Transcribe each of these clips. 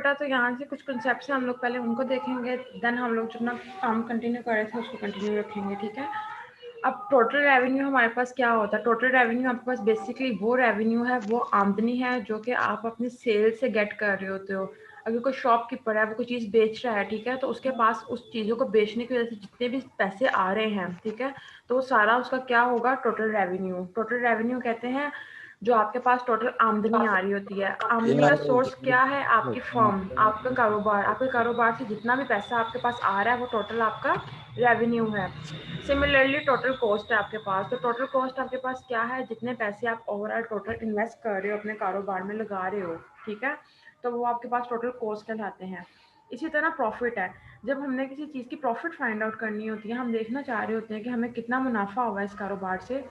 बेटा, तो यहाँ से कुछ कंसेप्ट हैं, हम लोग पहले उनको देखेंगे, देन हम लोग जो अपना काम कंटिन्यू कर रहे थे उसको कंटिन्यू रखेंगे, ठीक है। अब टोटल रेवेन्यू हमारे पास क्या होता है? टोटल रेवेन्यू आपके पास बेसिकली वो रेवेन्यू है, वो आमदनी है जो कि आप अपनी सेल से गेट कर रहे होते हो। अगर कोई शॉपकीपर है, वो कोई चीज़ बेच रहा है, ठीक है, तो उसके पास उस चीज़ों को बेचने की वजह से जितने भी पैसे आ रहे हैं, ठीक है, तो वो सारा उसका क्या होगा? Total revenue. टोटल रेवेन्यू कहते हैं जो आपके पास टोटल आमदनी आ रही होती है। आमदनी का यार सोर्स क्या है? आपकी फर्म, आपका कारोबार। आपके कारोबार से जितना भी पैसा आपके पास आ रहा है वो टोटल आपका रेवेन्यू है। सिमिलरली टोटल कॉस्ट है आपके पास, तो टोटल कॉस्ट आपके पास क्या है? जितने पैसे आप ओवरऑल टोटल इन्वेस्ट कर रहे हो, अपने कारोबार में लगा रहे हो, ठीक है, तो वो आपके पास टोटल कॉस्ट कहलाते हैं। इसी तरह प्रॉफिट है। जब हमने किसी चीज़ की प्रॉफिट फाइंड आउट करनी होती है, हम देखना चाह रहे होते हैं कि हमें कितना मुनाफा हुआ है इस कारोबार से,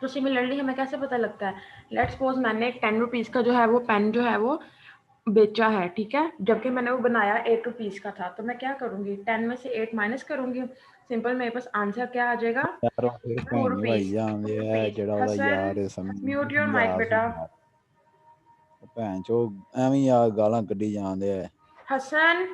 तो सिमिलरली हमें कैसे पता लगता है? लेट्स सपोज मैंने 10 रुपीज़ का जो है वो पेन जो है वो बेचा है, ठीक है, जबकि मैंने वो बनाया 8 रुपीज़ का था, तो मैं क्या करूँगी? 10 में से 8 माइनस करूँगी। सिंपल, मेरे पास आंसर क्या आ जाएगा? ਉਹ ਫਿਰ टू ਭੈਣੀ ਭਾਈ रुपीज़ ਜਾਂਦੇ टू ਆ रुपीज़ ਜਿਹੜਾ ਉਹਦਾ हसन, ਯਾਰ म्यूट योर माइक ਸਮਝਾ बेटा। ਸਮਝਾ ਭੈਣ ਚੋ ਐਵੇਂ ਆ ਗਾਲਾਂ ਕੱਢੀ ਜਾਂਦੇ ਆ हसन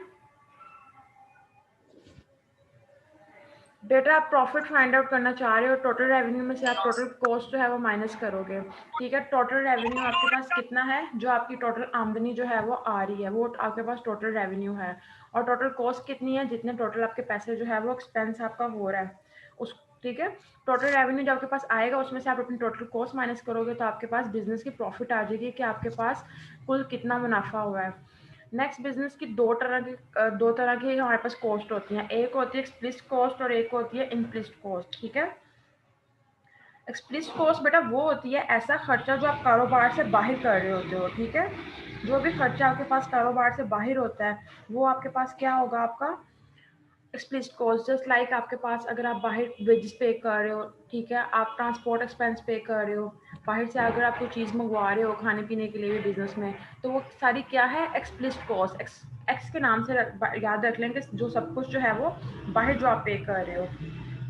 बेटा, आप प्रॉफिट फाइंड आउट करना चाह रहे हो, टोटल रेवेन्यू में से आप टोटल कॉस्ट जो है वो माइनस करोगे, ठीक है। टोटल रेवेन्यू आपके पास कितना है? जो आपकी टोटल आमदनी जो है वो आ रही है, वो आपके पास टोटल रेवेन्यू है। और टोटल कॉस्ट कितनी है? जितने टोटल आपके पैसे जो है वो एक्सपेंस आपका हो रहा है उस, ठीक है। टोटल रेवेन्यू जो आपके पास आएगा उसमें से आप अपनी टोटल कॉस्ट माइनस करोगे, तो आपके पास बिजनेस की प्रॉफिट आ जाएगी कि आपके पास कुल कितना मुनाफा हुआ है। नेक्स्ट, बिजनेस की दो तरह की हमारे पास कॉस्ट होती हैं। एक होती है एक्सप्लिसिट कॉस्ट और एक होती है इम्प्लिसिट कॉस्ट, ठीक है। एक्सप्लिसिट कॉस्ट बेटा वो होती है ऐसा खर्चा जो आप कारोबार से बाहर कर रहे होते हो, ठीक है। जो भी खर्चा आपके पास कारोबार से बाहर होता है वो आपके पास क्या होगा? आपका एक्सप्लिसिट कॉस्ट। जस्ट लाइक आपके पास अगर आप बाहर वेजेस पे कर रहे हो, ठीक है, आप ट्रांसपोर्ट एक्सपेंस पे कर रहे हो, बाहर से अगर आप कोई चीज़ मंगवा रहे हो खाने पीने के लिए भी बिजनेस में, तो वो सारी क्या है? Explicit cost. एक्स के नाम से याद रख लेंगे जो सब कुछ जो है वो बाहर जो आप पे कर रहे हो,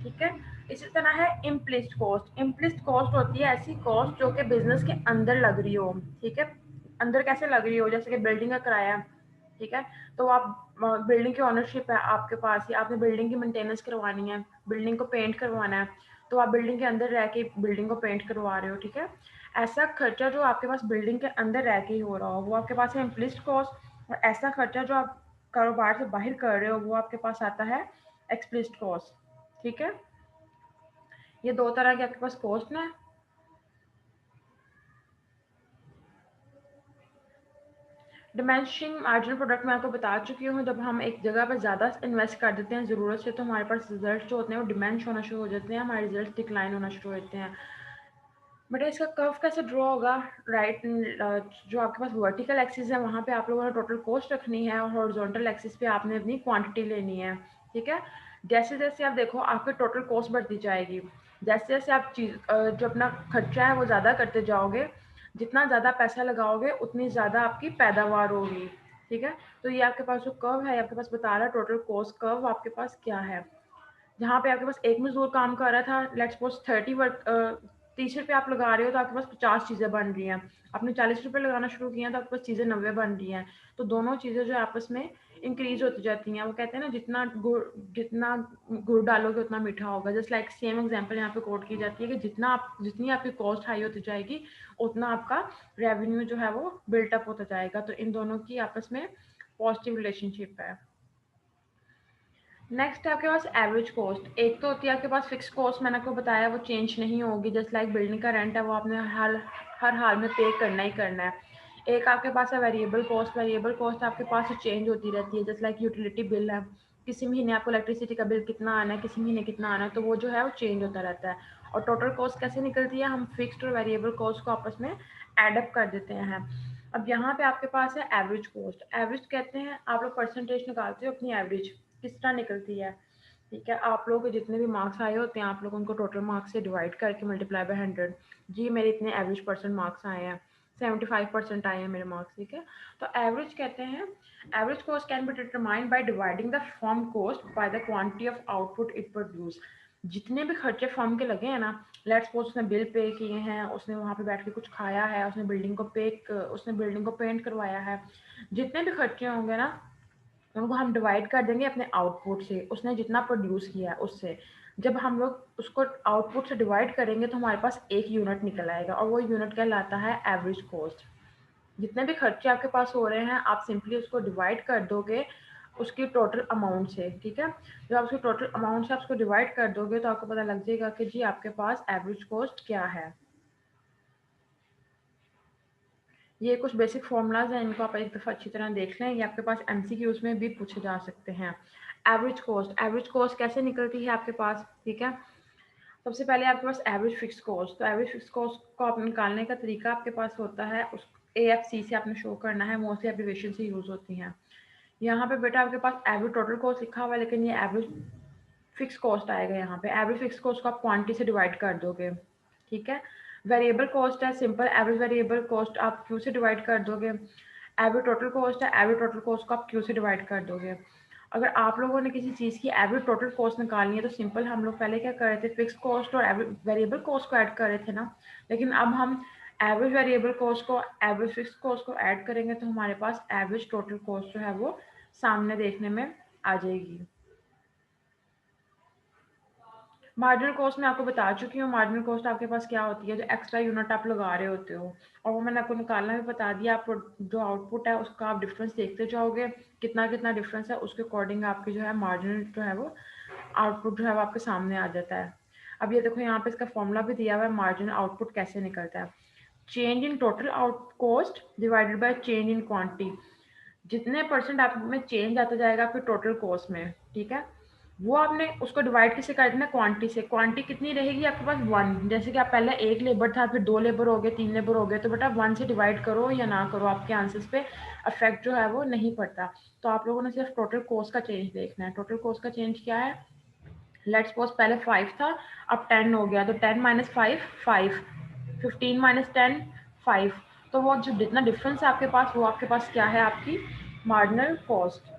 ठीक है। इसी तरह है इम्प्लिसिट कॉस्ट। इम्प्लिसिट कॉस्ट होती है ऐसी कॉस्ट जो कि बिजनेस के अंदर लग रही हो, ठीक है। अंदर कैसे लग रही हो? जैसे कि बिल्डिंग का किराया, ठीक है, तो आप बिल्डिंग की ओनरशिप है आपके पास, या आपने बिल्डिंग की मेंटेनेंस करवानी है, बिल्डिंग को पेंट करवाना है, तो आप बिल्डिंग के अंदर रह के बिल्डिंग को पेंट करवा रहे हो, ठीक है। ऐसा खर्चा जो आपके पास बिल्डिंग के अंदर रह के ही हो रहा हो वो आपके पास है इम्प्लिसिट कॉस्ट, और ऐसा खर्चा जो आप कारोबार से बाहर कर रहे हो वो आपके पास आता है एक्सप्लिसिट कॉस्ट, ठीक है। ये दो तरह के आपके पास कॉस्ट है। डिमेंशिंग मार्जिनल प्रोडक्ट मैं आपको बता चुकी हूँ। जब हम एक जगह पर ज़्यादा इन्वेस्ट कर देते हैं ज़रूरत से, तो हमारे पास रिजल्ट जो होते हैं वो डिमेंश होना शुरू हो जाते हैं, हमारे रिजल्ट डिक्लाइन होना शुरू हो जाते हैं। बेटा, इसका कर्व कैसे ड्रॉ होगा? राइट, जो आपके पास वर्टिकल एक्सिस है वहाँ पे आप लोगों ने टोटल कॉस्ट रखनी है, और हॉरिजॉन्टल एक्सिस पे आपने अपनी क्वांटिटी लेनी है, ठीक है। जैसे जैसे आप देखो आपकी टोटल कॉस्ट बढ़ती जाएगी, जैसे जैसे आप जो अपना खर्चा है वो ज़्यादा करते जाओगे, जितना ज़्यादा पैसा लगाओगे उतनी ज़्यादा आपकी पैदावार होगी, ठीक है। तो ये आपके पास जो कर्व है आपके पास बता रहा है टोटल कॉस्ट कर्व आपके पास क्या है। जहाँ पे आपके पास एक मजदूर काम कर रहा था, लेट्स सपोज 30 रुपये आप लगा रहे हो तो आपके पास 50 चीज़ें बन रही हैं। आपने 40 रुपये लगाना शुरू किया तो आपके पास चीज़ें 90 बन रही हैं। तो दोनों चीज़ें जो आपस में इंक्रीज होती जाती हैं। वो कहते हैं ना, जितना गुड़ डालोगे उतना मीठा होगा। जस्ट लाइक सेम एग्जांपल यहाँ पे कोट की जाती है कि जितनी आपकी कॉस्ट हाई होती जाएगी उतना आपका रेवेन्यू जो है वो बिल्टअप होता जाएगा। तो इन दोनों की आपस में पॉजिटिव रिलेशनशिप है। नेक्स्ट है आपके पास एवरेज कॉस्ट। एक तो होती है आपके पास फिक्स कॉस्ट, मैंने आपको बताया वो चेंज नहीं होगी। जस्ट लाइक बिल्डिंग का रेंट है वो आपने हर हाल में पे करना ही करना है। एक आपके पास है वेरिएबल कॉस्ट। वेरिएबल कॉस्ट आपके पास चेंज होती रहती है। जस्ट लाइक यूटिलिटी बिल है, किसी महीने आपको इलेक्ट्रिसिटी का बिल कितना आना है, किसी महीने कितना आना है, तो वो जो है वो चेंज होता रहता है। और टोटल कॉस्ट कैसे निकलती है? हम फिक्स्ड और वेरिएबल कॉस्ट को आपस में एडअप कर देते हैं। अब यहाँ पे आपके पास है एवरेज कॉस्ट। एवरेज कहते हैं आप लोग परसेंटेज निकालते हो अपनी एवरेज किस तरह निकलती है, ठीक है। आप लोगों के जितने भी मार्क्स आए होते हैं आप लोग उनको टोटल मार्क्स से डिवाइड करके मल्टीप्लाई बाय 100। जी मेरे इतने एवरेज परसेंट मार्क्स आए हैं, 75% आए हैं मेरे मार्क्स, ठीक है। तो एवरेज कहते हैं average cost can be determined by dividing the firm cost by the quantity of output it produce. जितने भी खर्चे फर्म के लगे हैं ना, लेट्स सपोज उसने बिल पे किए हैं, उसने वहाँ पे बैठ के कुछ खाया है, उसने बिल्डिंग को पेंट करवाया है, जितने भी खर्चे होंगे ना उनको हम डिवाइड कर देंगे अपने आउटपुट से, उसने जितना प्रोड्यूस किया है उससे। जब हम लोग उसको आउटपुट से डिवाइड करेंगे तो हमारे पास एक यूनिट निकल आएगा और वो यूनिट कहलाता है एवरेज कॉस्ट। जितने भी खर्चे आपके पास हो रहे हैं आप सिंपली उसको डिवाइड कर दोगे उसकी टोटल अमाउंट से, ठीक है। जब आप उसकी टोटल अमाउंट से आप उसको डिवाइड कर दोगे तो आपको पता लग जाएगा कि जी आपके पास एवरेज कॉस्ट क्या है। ये कुछ बेसिक फॉर्मूलाज हैं, इनको आप एक दफ़ा अच्छी तरह देख लें, ये आपके पास एमसीक्यूज में भी पूछे जा सकते हैं। एवरेज कॉस्ट कैसे निकलती है आपके पास, ठीक है। सबसे पहले आपके पास एवरेज फिक्स कॉस्ट, तो एवरेज फिक्स कॉस्ट को आप निकालने का तरीका आपके पास होता है उस AFC से आपने शो करना है, मोस्टली एब्रिविएशन से यूज होती हैं। यहाँ पे बेटा आपके पास एवरेज टोटल कॉस्ट लिखा हुआ है लेकिन ये एवरेज फिक्स कॉस्ट आएगा। यहाँ पे एवरेज फिक्स कॉस्ट को आप क्वांटिटी से डिवाइड कर दोगे, ठीक है। वेरिएबल कॉस्ट है सिंपल, एवरेज वेरिएबल कॉस्ट आप क्यू से डिवाइड कर दोगे। एवरेज टोटल कॉस्ट है, एवरेज टोटल कॉस्ट को आप क्यू से डिवाइड कर दोगे। अगर आप लोगों ने किसी चीज़ की एवरेज टोटल कॉस्ट निकालनी है तो सिंपल हम लोग पहले क्या कर रहे थे, फिक्स कॉस्ट और एवरेज वेरिएबल कॉस्ट को ऐड कर रहे थे ना। लेकिन अब हम एवरेज वेरिएबल कॉस्ट को एवरेज फिक्स कॉस्ट को ऐड करेंगे तो हमारे पास एवरेज टोटल कॉस्ट जो है वो सामने देखने में आ जाएगी। मार्जिनल कॉस्ट मैं आपको बता चुकी हूँ, मार्जिनल कॉस्ट आपके पास क्या होती है, जो एक्स्ट्रा यूनिट आप लगा रहे होते हो, और वो मैंने आपको निकालना भी बता दिया। आप जो आउटपुट है उसका आप डिफरेंस देखते जाओगे, कितना कितना डिफरेंस है उसके अकॉर्डिंग आपकी जो है मार्जिनल जो है वो आउटपुट जो है वो आपके सामने आ जाता है। अब ये देखो यहाँ पे इसका फॉर्मूला भी दिया हुआ है, मार्जिनल आउटपुट कैसे निकलता है। Change in total out cost divided by change in quantity. जितने परसेंट आप में चेंज आता जाएगा आपके टोटल कॉस्ट में, ठीक है, वो आपने उसको डिवाइड किससे कर देना, क्वांटिटी से। क्वांटिटी कितनी रहेगी आपके पास, 1। जैसे कि आप पहले एक लेबर था, फिर 2 लेबर हो गए, 3 लेबर हो गए, तो बेटा 1 से डिवाइड करो या ना करो आपके आंसर्स पे इफेक्ट जो है वो नहीं पड़ता। तो आप लोगों ने सिर्फ टोटल कॉस्ट का चेंज देखना है। टोटल कॉस्ट का चेंज क्या है, लेट्स सपोज पहले 5 था, अब 10 हो गया, तो 10 माइनस 5 5, 15 माइनस 10 5। तो वो जो जितना डिफरेंस है आपके पास वो आपके पास क्या है, आपकी marginal cost.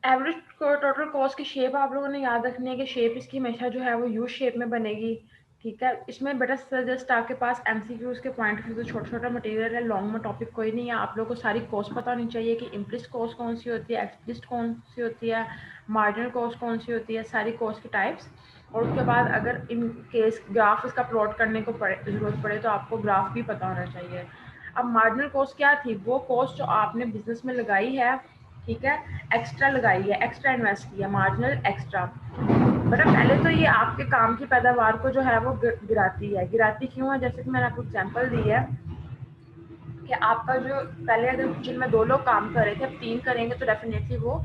Average total cost की शेप आप लोगों ने याद रखनी है कि शेप इसकी हमेशा जो है वो यू शेप में बनेगी, ठीक है। इसमें बेटा जस्ट आपके पास एमसीक्यूज के पॉइंट ऑफ व्यू से छोटा छोटा मटेरियल है, लॉन्ग में टॉपिक कोई नहीं है। आप लोगों को सारी कॉस्ट पता होनी चाहिए कि इम्प्लिसिट कॉस्ट कौन सी होती है, एक्सप्लिसिट कौन सी होती है, मार्जिनल कॉस्ट कौन सी होती है, सारी कॉस्ट की टाइप्स। और उसके बाद अगर इन केस ग्राफ इसका प्लॉट करने को जरूरत पड़े तो आपको ग्राफ भी पता होना चाहिए। अब मार्जिनल कॉस्ट क्या थी, वो कॉस्ट जो आपने बिजनेस में लगाई है, ठीक है, एक्स्ट्रा लगाई है, एक्स्ट्रा इन्वेस्ट किया, मार्जिनल एक्स्ट्रा। बट पहले तो ये आपके काम की पैदावार को जो है वो गिराती है। गिराती क्यों है, जैसे कि मैंने आपको एग्जांपल दी है कि आपका जो पहले अगर किचन में 2 लोग काम कर रहे थे, अब 3 करेंगे तो डेफिनेटली वो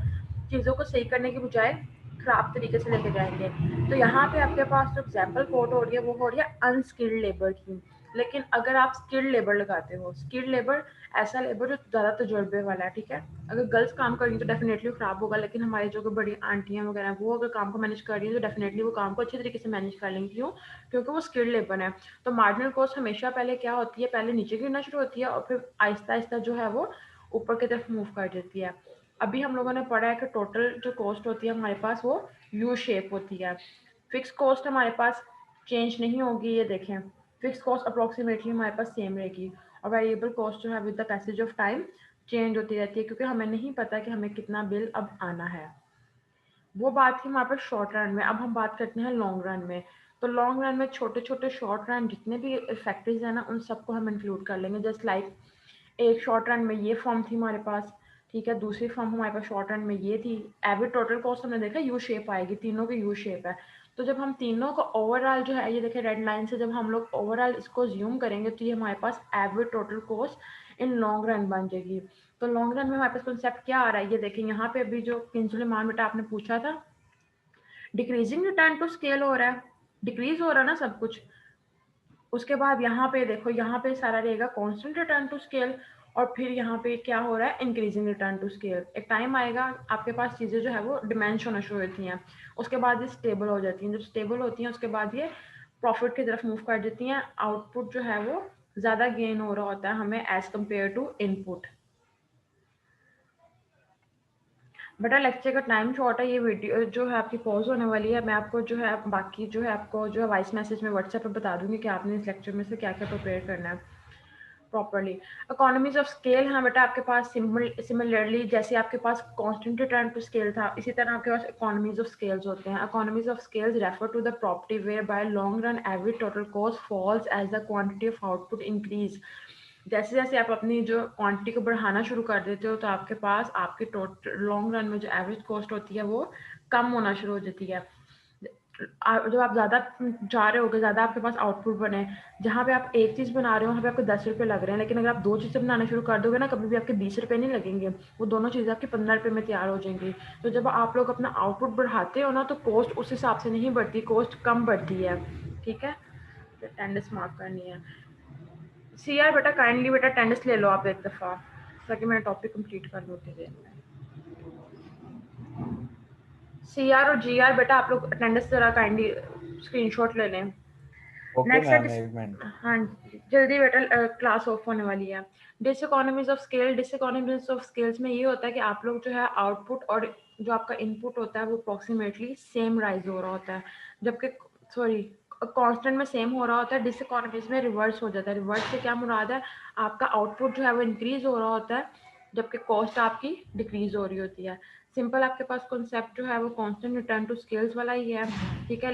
चीज़ों को सही करने की बजाय खराब तरीके से लेके जाएंगे। तो यहाँ पे आपके पास जो एग्जाम्पल कोट हो रही है वो हो रही है अनस्किल्ड लेबर की। लेकिन अगर आप स्किल्ड लेबर लगाते हो, स्किल्ड लेबर ऐसा लेबर जो ज़्यादा तजुर्बे वाला है, ठीक है। अगर गर्ल्स काम करेंगी तो डेफिनेटली खराब होगा, लेकिन हमारी जो बड़ी आंटियाँ वगैरह वो अगर काम को मैनेज कर रही है तो डेफिनेटली वो काम को अच्छे तरीके से मैनेज कर लेंगी। क्यों, क्योंकि वो स्किल्ड लेबर है। तो मार्जिनल कॉस्ट हमेशा पहले क्या होती है, पहले नीचे गिरना शुरू होती है और फिर आहिस्ता आहिस्ता जो है वो ऊपर की तरफ मूव कर देती है। अभी हम लोगों ने पढ़ा है कि टोटल जो कॉस्ट होती है हमारे पास वो यू शेप होती है। फिक्स कॉस्ट हमारे पास चेंज नहीं होगी, ये देखें, फिक्स कॉस्ट अप्रोक्सीमेटली हमारे पास सेम रहेगी। और वेरिएबल कॉस्ट जो है with the passage of time change होती रहती है, क्योंकि हमें नहीं पता कि हमें कितना बिल अब आना है। वो बात थी हमारे पास शॉर्ट रन में। अब हम बात करते हैं लॉन्ग रन में। तो लॉन्ग रन में छोटे छोटे शॉर्ट रन जितने भी फैक्टरीज हैं ना उन सबको हम इंक्लूड कर लेंगे। जस्ट लाइक एक शॉर्ट रन में ये फॉर्म थी हमारे पास, ठीक है, दूसरी फॉर्म हमारे पास शॉर्ट रन में ये थी। एवरेज टोटल कॉस्ट हमने देखा यू शेप आएगी, तीनों की यू शेप है। तो जब हम तीनों को ओवरऑल जो है, ये देखें रेड लाइन से जब हम लोग ओवरऑल इसको ज्यूम करेंगे तो ये हमारे पास average total cost in long run बन जाएगी। तो लॉन्ग रन में हमारे पास कॉन्सेप्ट क्या आ रहा है, ये देखें यहाँ पे अभी जो किंसुलेमान बेटा आपने पूछा था, डिक्रीजिंग रिटर्न टू स्केल हो रहा है, डिक्रीज हो रहा है ना सब कुछ। उसके बाद यहाँ पे देखो, यहाँ पे सारा रहेगा कांस्टेंट रिटर्न टू स्केल, और फिर यहाँ पे क्या हो रहा है, इंक्रीजिंग रिटर्न टू स्केल। एक टाइम आएगा आपके पास चीज़ें जो है वो डिमेंश होना शुरू होती हैं, उसके बाद ये स्टेबल हो जाती हैं। जब स्टेबल होती हैं उसके बाद ये प्रॉफिट की तरफ मूव कर देती हैं। आउटपुट जो है वो ज़्यादा गेन हो रहा होता है हमें एज कम्पेयर टू इनपुट। बेटा लेक्चर का टाइम शॉर्ट है, ये वीडियो जो है आपकी पॉज होने वाली है। मैं आपको जो है बाकी जो है आपको जो है वॉइस मैसेज में व्हाट्सएप पे बता दूंगी कि आपने इस लेक्चर में से क्या क्या प्रिपेयर करना है प्रॉपरली। इकोनॉमीज ऑफ स्केल, हाँ बेटा आपके पास सिमिलरली जैसे आपके पास कांस्टेंट रिटर्न टू स्केल था, इसी तरह आपके पास इकोनॉमीज ऑफ स्केल्स होते हैं। Economies of scales refer to the property where by long run average total cost falls as the quantity of output increase. जैसे जैसे आप अपनी जो क्वांटिटी को बढ़ाना शुरू कर देते हो तो आपके पास आपकी टोटल लॉन्ग रन में जो एवरेज कॉस्ट होती है वो कम होना शुरू हो जाती है। जब आप ज़्यादा चाह रहे होगे, ज़्यादा आपके पास आउटपुट बने, जहाँ पे आप एक चीज़ बना रहे हो वहाँ पे आपको 10 रुपये लग रहे हैं, लेकिन अगर आप 2 चीज़ें बनाना शुरू कर दोगे ना, कभी भी आपके 20 रुपये नहीं लगेंगे, वो दोनों चीज़ें आपकी 15 रुपये में तैयार हो जाएंगी। तो जब आप लोग अपना आउटपुट बढ़ाते हो ना तो कॉस्ट उस हिसाब से नहीं बढ़ती, कॉस्ट कम बढ़ती है। ठीक है, अटेंडेंस मार्क करनी है। सी आर बेटा काइंडली बेटा अटेंडेंस ले लो आप एक दफ़ा, ताकि मैं टॉपिक कंप्लीट कर लूँ उतनी देर में। सी आर और जी आर बेटा आप लोग अटेंडेंस जरा काइंडली स्क्रीनशॉट ले लें। ओके नेक्स्ट मैम, है एक मिनट। हाँ जल्दी बेटा क्लास ऑफ होने वाली है। डिसइकोनॉमीज ऑफ स्केल, डिसइकोनॉमीज ऑफ स्केल्स में ये होता है कि आप लोग जो है आउटपुट और जो आपका इनपुट होता है वो अप्रोक्सीमेटली सेम राइज हो रहा होता है, जबकि सॉरी कांस्टेंट में सेम हो रहा होता है। डिसइकोनॉमीज में रिवर्स हो जाता है। रिवर्स से क्या मुराद है, आपका आउटपुट जो है वो इंक्रीज हो रहा होता है जबकि कॉस्ट आपकी डिक्रीज हो रही होती है। सिंपल आपके पास कॉन्सेप्ट जो है वो कांस्टेंट रिटर्न टू स्केल्स वाला ही है। ठीक है,